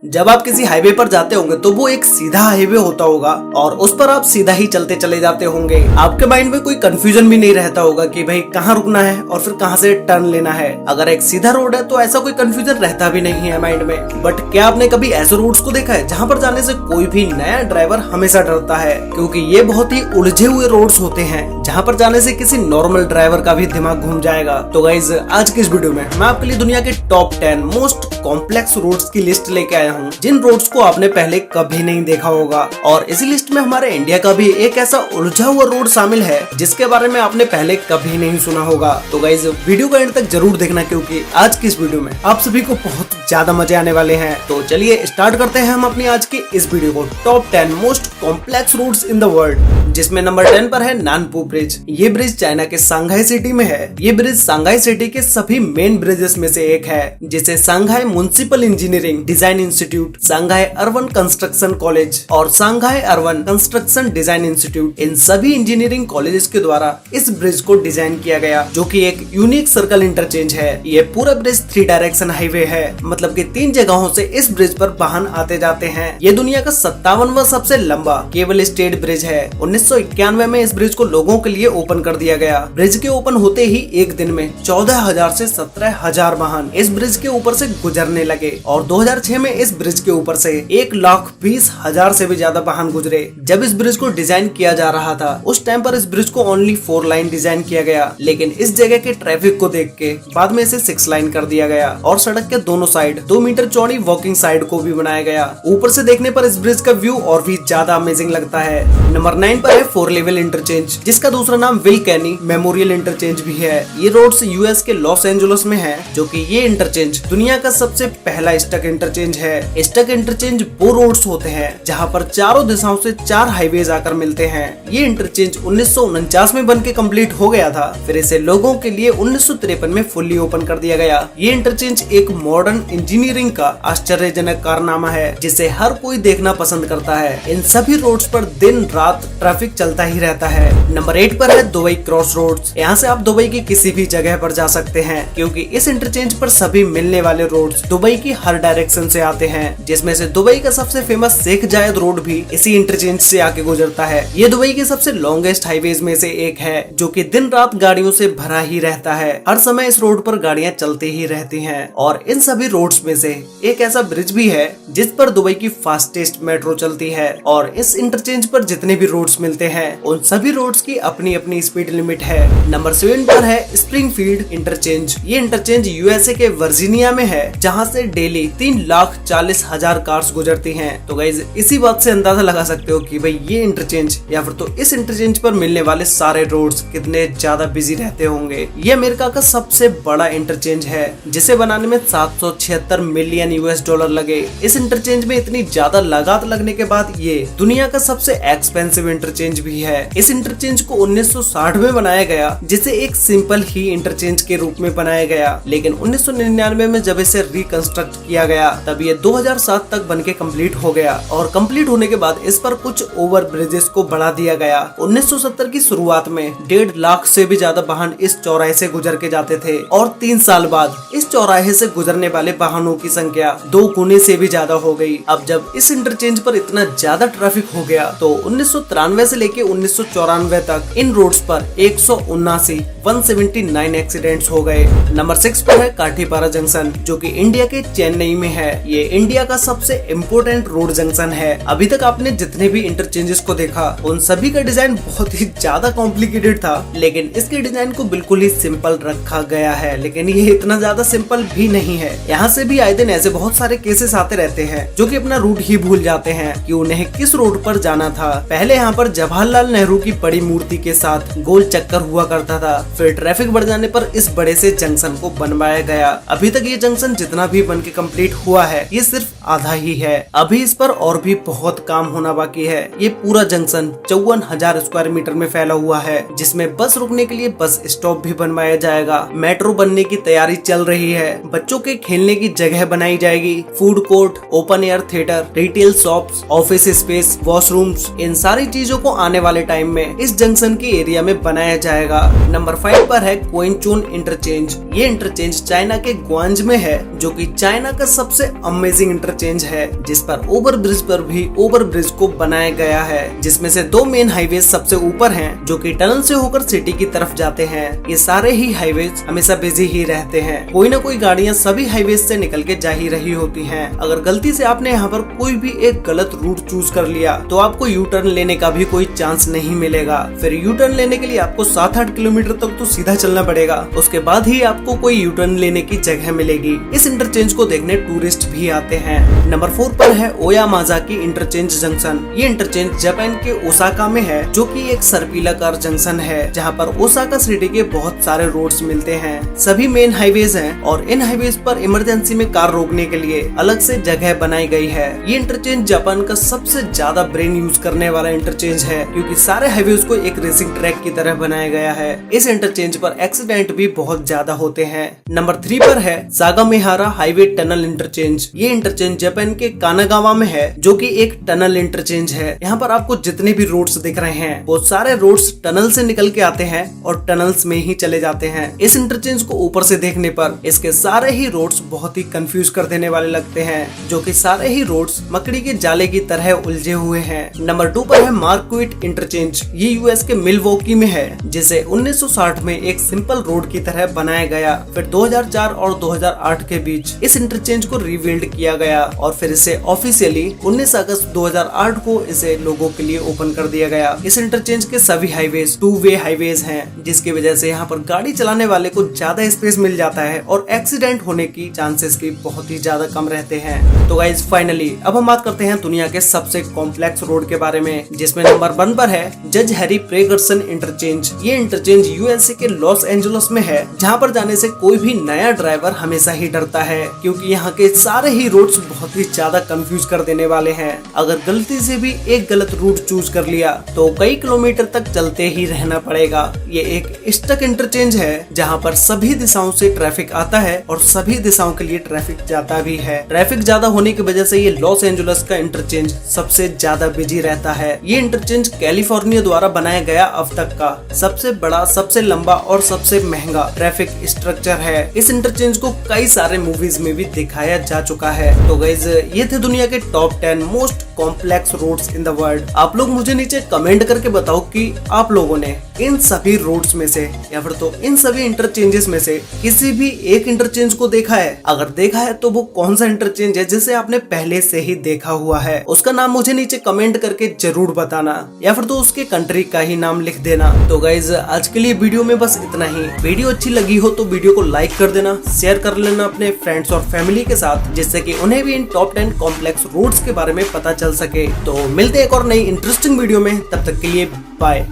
जब आप किसी हाईवे पर जाते होंगे तो वो एक सीधा हाईवे होता होगा और उस पर आप सीधा ही चलते चले जाते होंगे। आपके माइंड में कोई कंफ्यूजन भी नहीं रहता होगा कि भाई कहाँ रुकना है और फिर कहाँ से टर्न लेना है। अगर एक सीधा रोड है तो ऐसा कोई कंफ्यूजन रहता भी नहीं है माइंड में। बट क्या आपने कभी ऐसे रोड्स को देखा है जहाँ पर जाने से कोई भी नया ड्राइवर हमेशा डरता है, क्योंकि ये बहुत ही उलझे हुए रोड्स होते हैं जहाँ पर जाने से किसी नॉर्मल ड्राइवर का भी दिमाग घूम जाएगा। तो गाइज आज की इस वीडियो में मैं आपके लिए दुनिया के टॉप 10 मोस्ट कॉम्प्लेक्स रोड्स की लिस्ट लेके आया हूँ, जिन रोड्स को आपने पहले कभी नहीं देखा होगा। और इसी लिस्ट में हमारे इंडिया का भी एक ऐसा उलझा हुआ रोड शामिल है जिसके बारे में आपने पहले कभी नहीं सुना होगा। तो गाइज वीडियो का एंड तक जरूर देखना, क्योंकि आज की इस वीडियो में आप सभी को बहुत ज्यादा मजे आने वाले हैं। तो चलिए स्टार्ट करते हैं हम अपनी आज की इस वीडियो को, top 10 most complex roads in the world, जिसमें नंबर 10 पर है नानपू ब्रिज। ये ब्रिज चाइना के सांघाई सिटी में है। ये ब्रिज सांघाई सिटी के सभी मेन ब्रिजेस में से एक है, जिसे Shanghai municipal engineering design institute, Shanghai urban construction college और Shanghai urban construction design institute, इन सभी इंजीनियरिंग कॉलेजेस के द्वारा इस ब्रिज को डिजाइन किया गया, जो कि एक यूनिक सर्कल इंटरचेंज है। ये पूरा ब्रिज 3 डायरेक्शन हाईवे है, मतलब कि 3 जगहों से इस ब्रिज पर वाहन आते जाते हैं। ये दुनिया का 57वां सबसे लंबा केबल स्टेड ब्रिज है। 1991 में इस ब्रिज को लोगों के लिए ओपन कर दिया गया। ब्रिज के ओपन होते ही एक दिन में 14,000 से 17,000 वाहन इस ब्रिज के ऊपर से गुजरने लगे और 2006 में इस ब्रिज के ऊपर से 1,20,000 से भी ज्यादा वाहन गुजरे। जब इस ब्रिज को डिजाइन किया जा रहा था उस टाइम पर इस ब्रिज को ओनली 4 लाइन डिजाइन किया गया, लेकिन इस जगह के ट्रैफिक को देख के बाद में इसे 6 लाइन कर दिया गया और सड़क के दोनों साइड 2 मीटर चौड़ी वॉकिंग साइड को भी बनाया गया। ऊपर से देखने पर इस ब्रिज का व्यू और भी ज्यादा अमेजिंग लगता है। नंबर 9 पर है 4 लेवल इंटरचेंज, जिसका दूसरा नाम विल कैनी मेमोरियल इंटरचेंज भी है। ये रोड्स यूएस के लॉस एंजलिस में है, जो कि ये इंटरचेंज दुनिया का सबसे पहला स्टक इंटरचेंज है। स्टक इंटरचेंज वो रोड्स होते हैं जहां पर चारों दिशाओं से 4 हाईवेज आकर मिलते हैं। ये इंटरचेंज 1949 में बन के कम्प्लीट हो गया था, फिर इसे लोगों के लिए 1953 में फुल्ली ओपन कर दिया गया। ये इंटरचेंज एक मॉडर्न इंजीनियरिंग का आश्चर्यजनक कारनामा है, जिसे हर कोई देखना पसंद करता है। इन सभी रोड्स पर दिन रात ट्रैफिक चलता ही रहता है। नंबर 8 पर है दुबई क्रॉस रोड्स। यहाँ से आप दुबई की किसी भी जगह पर जा सकते हैं, क्योंकि इस इंटरचेंज पर सभी मिलने वाले रोड्स दुबई की हर डायरेक्शन से आते हैं, जिसमें से दुबई का सबसे फेमस शेख जायद रोड भी इसी इंटरचेंज से आके गुजरता है। ये दुबई के सबसे लॉन्गेस्ट हाईवेज में से एक है, जो कि दिन रात गाड़ियों से भरा ही रहता है। हर समय इस रोड पर गाड़ियां चलती ही रहती हैं। और इन सभी रोड्स में से एक ऐसा ब्रिज भी है जिस पर दुबई की फास्टेस्ट मेट्रो चलती है। और इस इंटरचेंज पर जितने भी रोड्स मिलते हैं उन सभी रोड्स की अपनी अपनी स्पीड लिमिट है। नंबर 7 पर है स्प्रिंगफील्ड इंटरचेंज। ये इंटरचेंज यूएसए के वर्जीनिया में है, जहाँ से डेली 3,40,000 कार्स गुजरती हैं। तो गाइज इसी बात से अंदाजा लगा सकते हो कि भाई ये इंटरचेंज या फिर तो इस इंटरचेंज पर मिलने वाले सारे रोड्स कितने ज्यादा बिजी रहते होंगे। ये अमेरिका का सबसे बड़ा इंटरचेंज है, जिसे बनाने में 776 मिलियन यूएस डॉलर लगे। इस इंटरचेंज में इतनी ज्यादा लागत लगने के बाद ये दुनिया का सबसे एक्सपेंसिव इंटरचेंज भी है। इस इंटरचेंज को 1960 में बनाया गया, जिसे एक सिंपल ही इंटरचेंज के रूप में बनाया गया, लेकिन 1999 में जब इसे रिकंस्ट्रक्ट किया गया तब ये 2007 तक बनके कंप्लीट हो गया। और कंप्लीट होने के बाद इस पर कुछ ओवर ब्रिजेस को बढ़ा दिया गया। 1970 की शुरुआत में 1.5 लाख से भी ज्यादा वाहन इस चौराहे से गुजर के जाते थे, और 3 साल बाद इस चौराहे से गुजरने वाले वाहनों की संख्या 2 गुने से भी ज्यादा हो गई। अब जब इस इंटरचेंज पर इतना ज्यादा ट्रैफिक हो गया तो 1993 से लेके 1994 तक इन रोड्स पर 179 एक्सीडेंट्स हो गए। नंबर 6 पर है काठीपारा जंक्शन, जो कि इंडिया के चेन्नई में है। ये इंडिया का सबसे इम्पोर्टेंट रोड जंक्शन है। अभी तक आपने जितने भी इंटरचेंजेस को देखा उन सभी का डिजाइन बहुत ही ज्यादा कॉम्प्लिकेटेड था, लेकिन इसके डिजाइन को बिल्कुल ही सिंपल रखा गया है। लेकिन ये इतना ज्यादा सिंपल भी नहीं है। यहाँ से भी आए दिन ऐसे बहुत सारे केसेस आते रहते हैं जो कि अपना रूट ही भूल जाते हैं कि उन्हें किस रोड पर जाना था। पहले यहाँ पर जवाहरलाल नेहरू की बड़ी मूर्ति के साथ गोल चक्कर हुआ करता था, फिर ट्रैफिक बढ़ जाने पर इस बड़े से जंक्शन को बनवाया गया। अभी तक ये जंक्शन जितना भी बन के कम्प्लीट हुआ है ये सिर्फ आधा ही है। अभी इस पर और भी बहुत काम होना बाकी है। ये पूरा जंक्शन 54,000 स्क्वायर मीटर में फैला हुआ है, जिसमें बस रुकने के लिए बस स्टॉप भी बनवाया जाएगा। मेट्रो बनने की तैयारी चल रही है। बच्चों के खेलने की जगह बनाई जाएगी। Food court, open air theatre, retail shops, office space, washrooms, इन सारी चीजों को आने वाले टाइम में इस जंक्शन के एरिया में बनाया जाएगा। नंबर 5 पर है क्वेंचुन इंटरचेंज। ये इंटरचेंज चाइना के ग्वांज में है, जो कि चाइना का सबसे अमेजिंग इंटरचेंज है, जिस पर ओवर ब्रिज पर भी ओवर ब्रिज को बनाया गया है, जिसमें से 2 मेन हाईवे सबसे ऊपर हैं, जो कि टनल से होकर सिटी की तरफ जाते हैं। ये सारे ही हाईवेज हमेशा बिजी ही रहते हैं, कोई ना कोई गाड़ियां सभी हाईवेज से निकल के जा ही रही होती हैं। अगर गलती से आपने यहाँ पर कोई भी एक गलत रूट चूज कर लिया तो आपको यू टर्न लेने का भी कोई चांस नहीं मिलेगा। फिर यू टर्न लेने के लिए आपको 7-8 किलोमीटर तक तो सीधा चलना पड़ेगा, उसके बाद ही आपको कोई यू टर्न लेने की जगह मिलेगी। इस इंटरचेंज को देखने टूरिस्ट भी आते हैं। नंबर 4 पर है ओयामाजाकी इंटरचेंज जंक्शन। ये इंटरचेंज जापान के ओसाका में है, जो कि एक सर्पिलाकार जंक्शन है, जहाँ पर ओसाका सिटी के बहुत सारे रोड्स मिलते हैं। सभी मेन हाईवेज हैं और इन हाईवेज पर इमरजेंसी में कार रोकने के लिए अलग से जगह बनाई गई है। ये इंटरचेंज जापान का सबसे ज्यादा ब्रेन यूज करने वाला इंटरचेंज है, क्योंकि सारे हाईवेज को एक रेसिंग ट्रैक की तरह बनाया गया है। इस इंटरचेंज पर एक्सीडेंट भी बहुत ज्यादा होते हैं। नंबर 3 पर है सागामिहारा हाईवे टनल इंटरचेंज। ये इंटरचेंज जापान के कानागावा में है, जो कि एक टनल इंटरचेंज है। यहाँ पर आपको जितने भी रोड्स दिख रहे हैं वो सारे रोड्स टनल से निकल के आते हैं और टनल्स में ही चले जाते हैं। इस इंटरचेंज को ऊपर से देखने पर इसके सारे ही रोड्स बहुत ही कंफ्यूज कर देने वाले लगते हैं, जो कि सारे ही रोड्स मकड़ी के जाले की तरह उलझे हुए हैं। नंबर 2 पर है मार्क्विट इंटरचेंज। ये यूएस के मिलवॉकी में है, जिसे 1960 में एक सिंपल रोड की तरह बनाया गया। फिर 2004 और 2008 के बीच इस इंटरचेंज को रीबिल्ड किया गया और फिर इसे ऑफिशियली 19 अगस्त 2008 को इसे लोगों के लिए ओपन कर दिया गया। इस इंटरचेंज के सभी हाईवेज 2 वे हाईवेज हैं, जिसकी वजह से यहाँ पर गाड़ी चलाने वाले को ज्यादा स्पेस मिल जाता है और एक्सीडेंट होने की चांसेस भी बहुत ही ज्यादा कम रहते हैं। तो गाइस फाइनली अब हम बात करते हैं दुनिया के सबसे कॉम्प्लेक्स रोड के बारे में, जिसमें नंबर 1 पर है जज हैरी प्रेगर्सन इंटरचेंज। ये इंटरचेंज यूएसए के लॉस एंजलिस में है, जहाँ पर जाने से कोई भी नया ड्राइवर हमेशा ही डरता है, क्योंकि यहाँ के सारे ही रोड्स बहुत ही ज्यादा कंफ्यूज कर देने वाले हैं। अगर गलती से भी एक गलत रूट चूज कर लिया तो कई किलोमीटर तक चलते ही रहना पड़ेगा। ये एक स्टक इंटरचेंज है, जहाँ पर सभी दिशाओं से ट्रैफिक आता है और सभी दिशाओं के लिए ट्रैफिक जाता भी है। ट्रैफिक ज्यादा होने की वजह से ये लॉस एंजलिस का इंटरचेंज सबसे ज्यादा बिजी रहता है। ये इंटरचेंज कैलिफोर्निया द्वारा बनाया गया अब तक का सबसे बड़ा, सबसे लंबा और सबसे महंगा ट्रैफिक स्ट्रक्चर है। इस इंटरचेंज को कई सारे मूवीज में भी दिखाया जा चुका है। तो गाइस ये थे दुनिया के top 10 most complex roads in the world. आप लोग मुझे नीचे कमेंट करके बताओ कि आप लोगों ने इन सभी रोड्स में से या फिर तो इन सभी इंटरचेंजेस में से किसी भी एक इंटरचेंज को देखा है। अगर देखा है तो वो कौन सा इंटरचेंज है जिसे आपने पहले से ही देखा हुआ है, उसका नाम मुझे नीचे कमेंट करके जरूर बताना, या फिर तो उसके कंट्री का ही नाम लिख देना। तो गाइज आज के लिए वीडियो में बस इतना ही। वीडियो अच्छी लगी हो तो वीडियो को लाइक कर देना, शेयर कर लेना अपने फ्रेंड्स और फैमिली के साथ, जिससे कि उन्हें भी इन टॉप 10 कॉम्प्लेक्स रोड्स के बारे में पता चल सके। तो मिलते हैं एक और नई इंटरेस्टिंग वीडियो में, तब तक के लिए बाय।